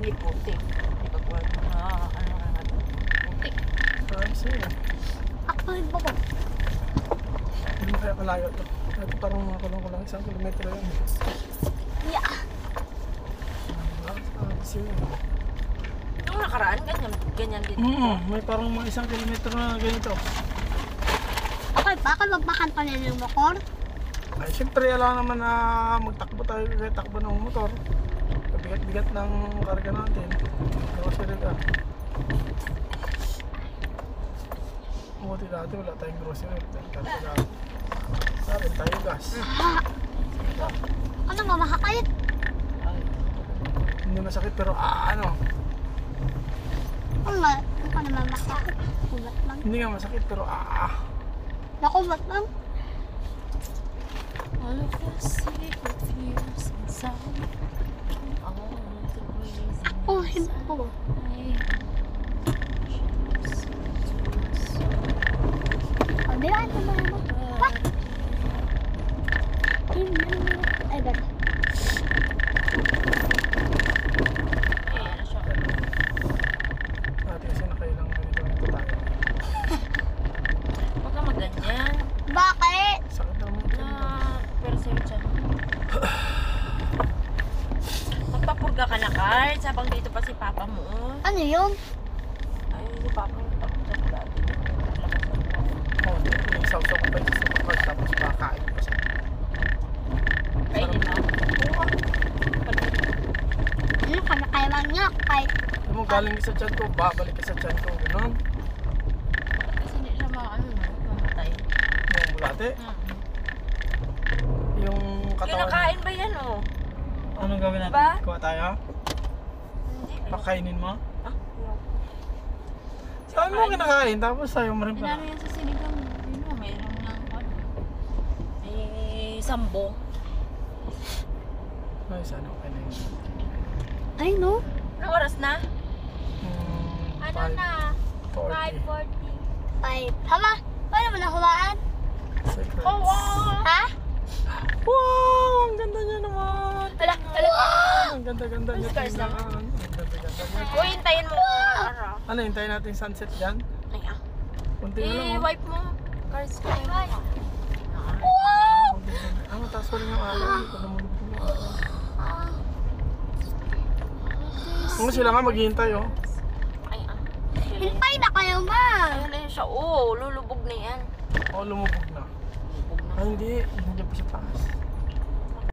Hindi puti. Pag wala puti. Ay, siya. Aktuhin mo ba? Hindi kaya kalayo ito. Ito parang mga kulang-kulang 1 kilometro yan. Yeah. Siya. Nung nakaraan, ganyan din. May parang mga 1 kilometro na ganito. Okay, baka magpakanto na yung motor. Ay, siyempre, alam naman na magtakbo tayo kahit takbo ng motor. Bigat-bigat ng karga natin. Grocery ka. Buti dati wala tayong grocery. Sabi tayo gas. Ano ba, makakait? Hindi masakit pero ano. Ano ka naman masakit? Kulat lang. Hindi nga masakit pero Nakulat lang. All of the secret fears inside. All of the crazy. Oh, hindi ko ba? Pagbilaan naman mo. What? Ay, gano'n. dati kasi nakailang ganito tayo. Huwag ka maganyan. Bakit? Sakit naman ito. Pero sa'yo dyan. Magpapurga ka na, Carl. Sabang dito pa si Papa mo. Ano yun? Ay, si Papa mo pagpapurga dati. Oo, yung sausaw ko pa yung sasapag tapos makakain ko siya. Kainin mo? Ano ka na kaya manyak? Kahit Alam mo, galing ka sa tiyan ko, babalik ka sa tiyan ko, gano'n. Kasi hindi siya mamatay. Yung bulate, yung katawan. Kinakain ba yan, oh? Anong gawin natin? Diba? Kuha tayo? Hindi. Pakainin mo? Ah, Saan mo kinakain? Tapos sa'yo mo rin Pinano pala. yan sa sinigang? Yun mo, mayroon lang ano. May sambo. Ay, saan ako kinain? ay no? Anong oras na? Ano na? 40. 5. Hama, paano mo nahulaan? Secrets. Oh, wow! Ha? Wow! Ang ganda niya naman! Hala, hala. Ang ganda-ganda niya. Scars tingnan. naman. Ang ganda-ganda niya. Uy, hintayin mo. Ara. Ano, hintayin natin sunset dyan? Ay, ah. Kunti na lang. oh. Wipe mo. Cars ko. Ang taas ko rin yung araw. Hindi ko namulog yung araw. Kung sila nga maghihintay, oh. Ay, ah. Hintay na kayo, ma. Ayun na yun siya. Oo, lulubog na yan. Oh, lumubog na. Lulubog na. Ay, hindi. Hindi pa sa taas.